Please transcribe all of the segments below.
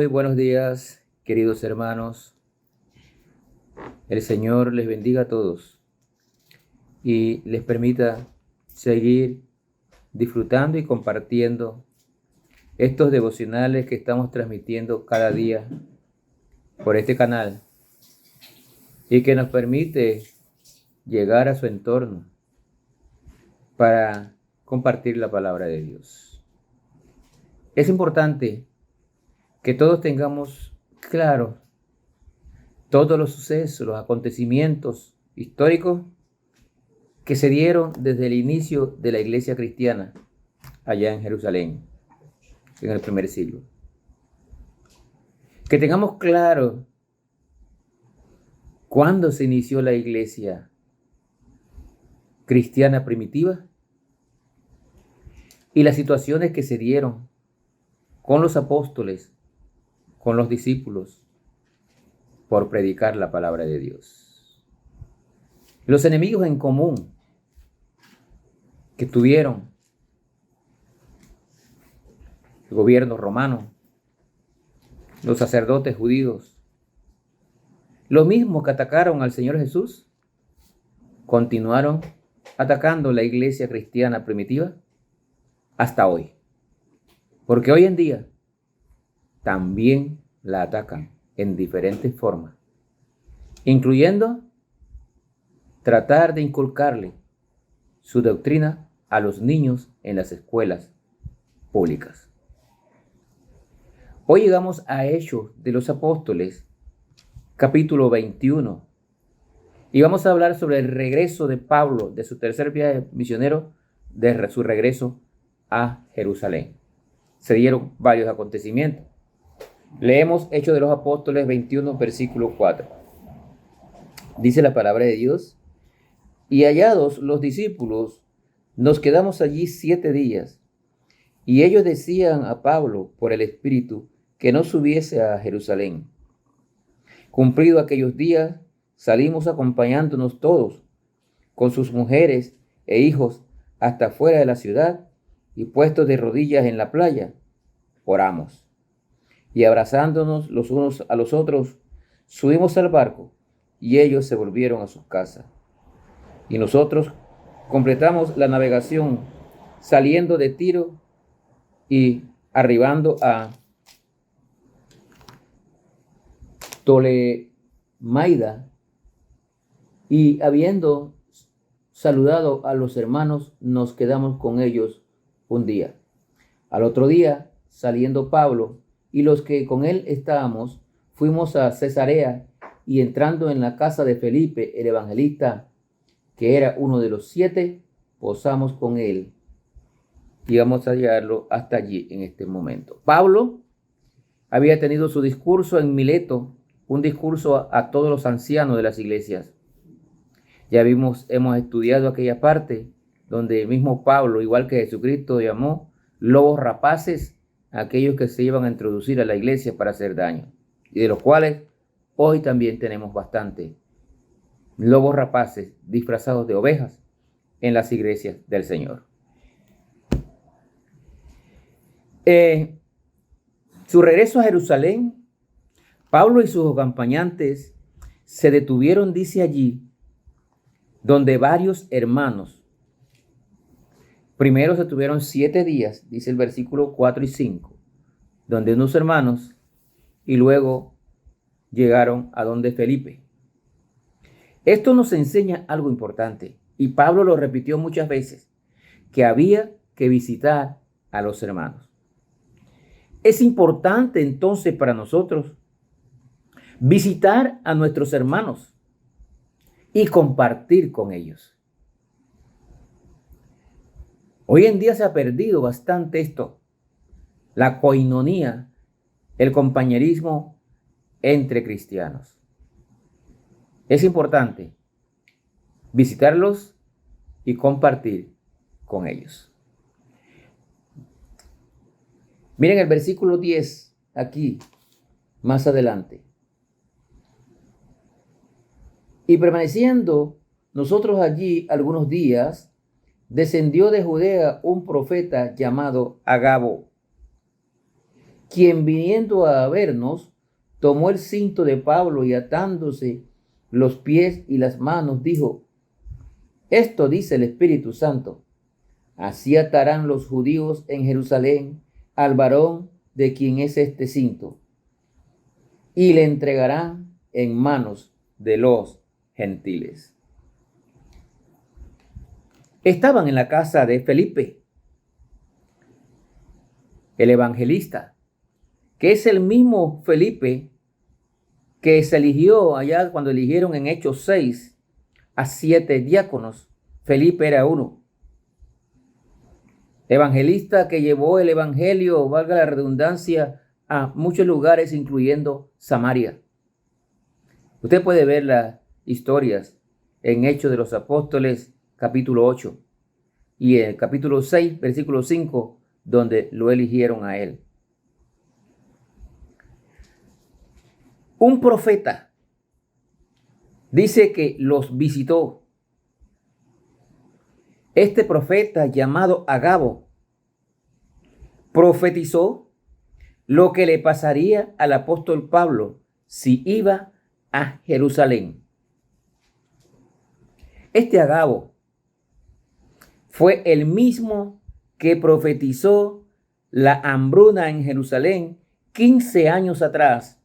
Muy buenos días, queridos hermanos. El Señor les bendiga a todos y les permita seguir disfrutando y compartiendo estos devocionales que estamos transmitiendo cada día por este canal y que nos permite llegar a su entorno para compartir la palabra de Dios. Es importante que todos tengamos claro todos los sucesos, los acontecimientos históricos que se dieron desde el inicio de la iglesia cristiana allá en Jerusalén, en el primer siglo. Que tengamos claro cuándo se inició la iglesia cristiana primitiva y las situaciones que se dieron con los apóstoles, con los discípulos, por predicar la palabra de Dios. Los enemigos en común que tuvieron el gobierno romano, los sacerdotes judíos, los mismos que atacaron al Señor Jesús, continuaron atacando la iglesia cristiana primitiva hasta hoy. Porque hoy en día también la atacan en diferentes formas, incluyendo tratar de inculcarle su doctrina a los niños en las escuelas públicas. Hoy llegamos a Hechos de los Apóstoles, capítulo 21, y vamos a hablar sobre el regreso de Pablo de su tercer viaje misionero, de su regreso a Jerusalén. Se dieron varios acontecimientos. Leemos Hechos de los Apóstoles 21, versículo 4. Dice la palabra de Dios: y hallados los discípulos, nos quedamos allí 7 días, y ellos decían a Pablo por el Espíritu que no subiese a Jerusalén. Cumplido aquellos días, salimos acompañándonos todos, con sus mujeres e hijos, hasta fuera de la ciudad, y puestos de rodillas en la playa, oramos. Y abrazándonos los unos a los otros, subimos al barco, y ellos se volvieron a sus casas. Y nosotros completamos la navegación, saliendo de Tiro y arribando a Tolemaida, y habiendo saludado a los hermanos, nos quedamos con ellos un día. Al otro día, saliendo Pablo y los que con él estábamos, fuimos a Cesarea, y entrando en la casa de Felipe, el evangelista, que era uno de los 7, posamos con él y vamos a llevarlo hasta allí en este momento. Pablo había tenido su discurso en Mileto, un discurso a todos los ancianos de las iglesias. Ya hemos estudiado aquella parte donde el mismo Pablo, igual que Jesucristo, llamó lobos rapaces a aquellos que se iban a introducir a la iglesia para hacer daño, y de los cuales hoy también tenemos bastante lobos rapaces disfrazados de ovejas en las iglesias del Señor. Su regreso a Jerusalén, Pablo y sus acompañantes se detuvieron, dice allí, donde varios hermanos. Primero se tuvieron 7 días, dice el versículo 4 y 5, donde unos hermanos, y luego llegaron a donde Felipe. Esto nos enseña algo importante, y Pablo lo repitió muchas veces, que había que visitar a los hermanos. Es importante entonces para nosotros visitar a nuestros hermanos y compartir con ellos. Hoy en día se ha perdido bastante esto, la coinonía, el compañerismo entre cristianos. Es importante visitarlos y compartir con ellos. Miren el versículo 10 aquí, más adelante. Y permaneciendo nosotros allí algunos días, descendió de Judea un profeta llamado Agabo, quien viniendo a vernos, tomó el cinto de Pablo y atándose los pies y las manos, dijo: esto dice el Espíritu Santo, así atarán los judíos en Jerusalén al varón de quien es este cinto, y le entregarán en manos de los gentiles. Estaban en la casa de Felipe, el evangelista, que es el mismo Felipe que se eligió allá cuando eligieron en Hechos 6 a 7 diáconos. Felipe era uno. Evangelista que llevó el evangelio, valga la redundancia, a muchos lugares, incluyendo Samaria. Usted puede ver las historias en Hechos de los Apóstoles, capítulo 8, y en el capítulo 6, versículo 5, donde lo eligieron a él. Un profeta dice que los visitó. Este profeta, llamado Agabo, profetizó lo que le pasaría al apóstol Pablo si iba a Jerusalén. Este Agabo fue el mismo que profetizó la hambruna en Jerusalén 15 años atrás,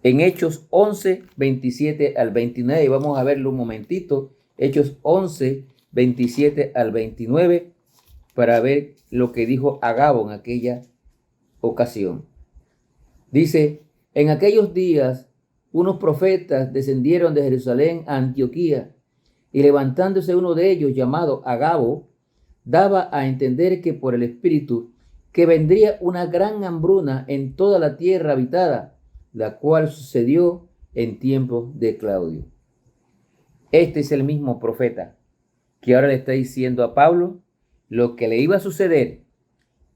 en Hechos 11, 27 al 29. Y vamos a verlo un momentito. Hechos 11, 27 al 29, para ver lo que dijo Agabo en aquella ocasión. Dice: en aquellos días unos profetas descendieron de Jerusalén a Antioquía, y levantándose uno de ellos, llamado Agabo, daba a entender que por el Espíritu que vendría una gran hambruna en toda la tierra habitada, la cual sucedió en tiempo de Claudio. Este es el mismo profeta que ahora le está diciendo a Pablo lo que le iba a suceder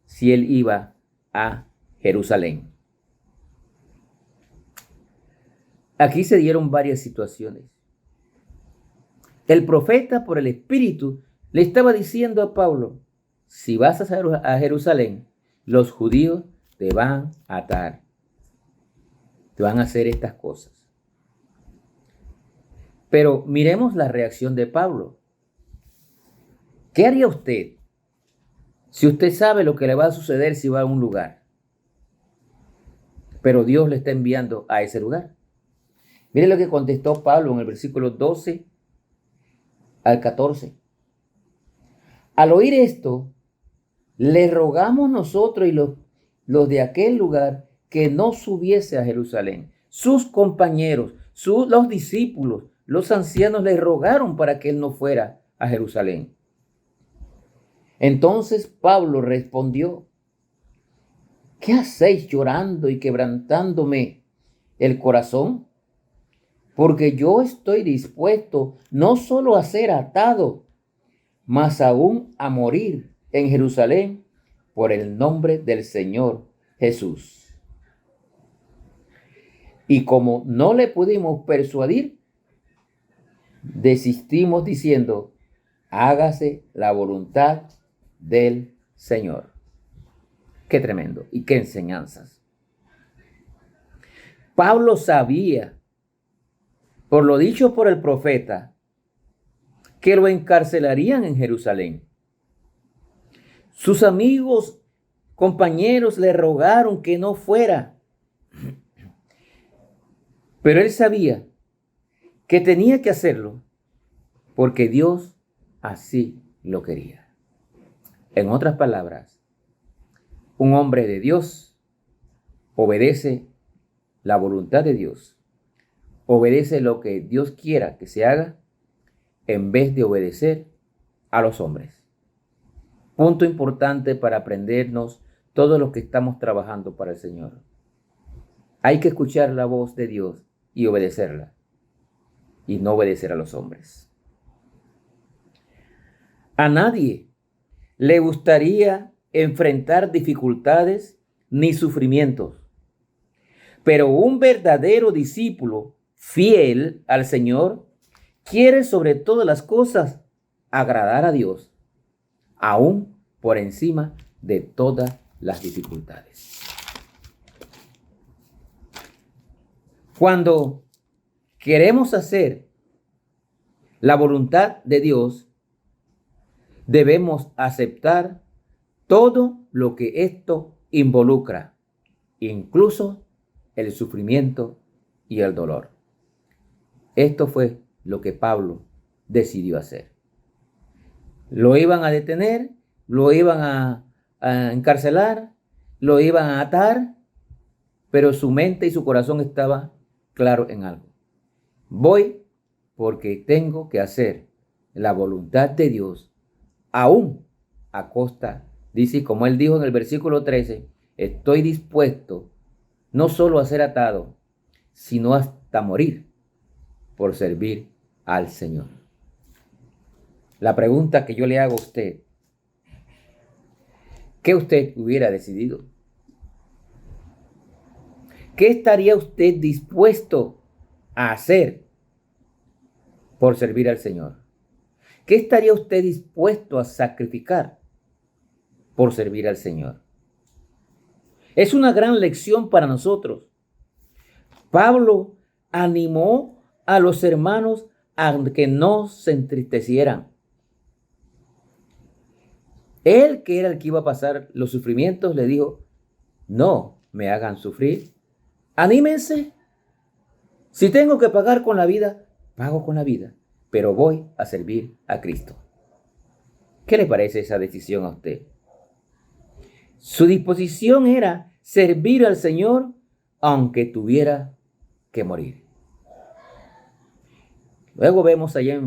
si él iba a Jerusalén. Aquí se dieron varias situaciones. El profeta, por el Espíritu, le estaba diciendo a Pablo: si vas a Jerusalén, los judíos te van a atar, te van a hacer estas cosas. Pero miremos la reacción de Pablo. ¿Qué haría usted si usted sabe lo que le va a suceder si va a un lugar, pero Dios le está enviando a ese lugar? Mire lo que contestó Pablo en el versículo 12 al 14. Al oír esto, le rogamos nosotros y los de aquel lugar que no subiese a Jerusalén. Sus compañeros, los discípulos, los ancianos le rogaron para que él no fuera a Jerusalén. Entonces Pablo respondió: ¿qué hacéis llorando y quebrantándome el corazón? Porque yo estoy dispuesto no solo a ser atado, mas aún a morir en Jerusalén por el nombre del Señor Jesús. Y como no le pudimos persuadir, desistimos diciendo: hágase la voluntad del Señor. Qué tremendo y qué enseñanzas. Pablo sabía, por lo dicho por el profeta, que lo encarcelarían en Jerusalén. Sus amigos, compañeros le rogaron que no fuera. Pero él sabía que tenía que hacerlo porque Dios así lo quería. En otras palabras, un hombre de Dios obedece la voluntad de Dios, obedece lo que Dios quiera que se haga en vez de obedecer a los hombres. Punto importante para aprendernos todos los que estamos trabajando para el Señor. Hay que escuchar la voz de Dios y obedecerla, y no obedecer a los hombres. A nadie le gustaría enfrentar dificultades ni sufrimientos, pero un verdadero discípulo fiel al Señor quiere sobre todas las cosas agradar a Dios, aún por encima de todas las dificultades. Cuando queremos hacer la voluntad de Dios, debemos aceptar todo lo que esto involucra, incluso el sufrimiento y el dolor. Esto fue lo que Pablo decidió hacer. Lo iban a detener, lo iban a encarcelar, lo iban a atar, pero su mente y su corazón estaba claro en algo. Voy porque tengo que hacer la voluntad de Dios, aún a costa, dice, como él dijo en el versículo 13, estoy dispuesto no solo a ser atado, sino hasta morir por servir al Señor. La pregunta que yo le hago a usted, ¿qué usted hubiera decidido? ¿Qué estaría usted dispuesto a hacer por servir al Señor? ¿Qué estaría usted dispuesto a sacrificar por servir al Señor? Es una gran lección para nosotros. Pablo animó a los hermanos a que no se entristecieran. Él, que era el que iba a pasar los sufrimientos, le dijo, no me hagan sufrir. Anímense. Si tengo que pagar con la vida, pago con la vida, pero voy a servir a Cristo. ¿Qué le parece esa decisión a usted? Su disposición era servir al Señor aunque tuviera que morir. Luego vemos allá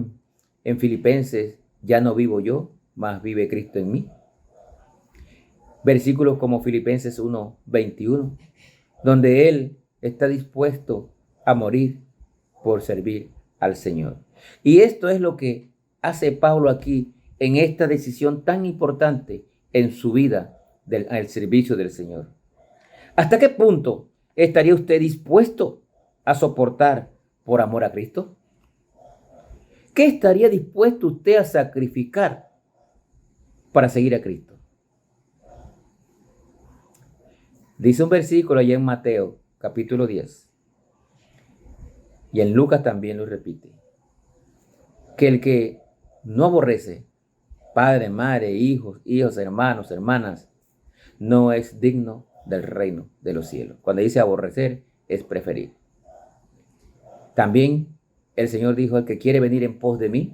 en Filipenses, ya no vivo yo, mas vive Cristo en mí. Versículos como Filipenses 1:21, donde él está dispuesto a morir por servir al Señor. Y esto es lo que hace Pablo aquí en esta decisión tan importante en su vida al servicio del Señor. ¿Hasta qué punto estaría usted dispuesto a soportar por amor a Cristo? ¿Qué estaría dispuesto usted a sacrificar para seguir a Cristo? Dice un versículo allá en Mateo, capítulo 10, y en Lucas también lo repite, que el que no aborrece padre, madre, hijos, hermanos, hermanas, no es digno del reino de los cielos. Cuando dice aborrecer, es preferir. También el Señor dijo, el que quiere venir en pos de mí,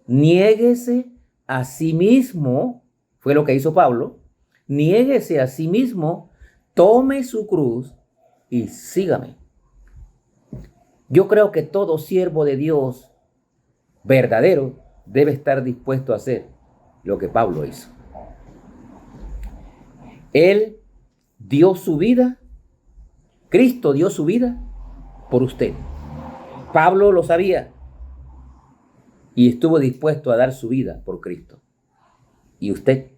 niéguese a sí mismo, fue lo que hizo Pablo, niéguese a sí mismo, tome su cruz y sígame. Yo creo que todo siervo de Dios verdadero debe estar dispuesto a hacer lo que Pablo hizo. Él dio su vida, Cristo dio su vida por usted. Pablo lo sabía y estuvo dispuesto a dar su vida por Cristo. ¿Y usted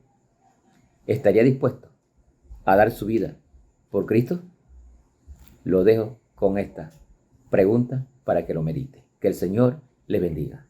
estaría dispuesto a dar su vida por Cristo? Lo dejo con esta pregunta para que lo medite. Que el Señor le bendiga.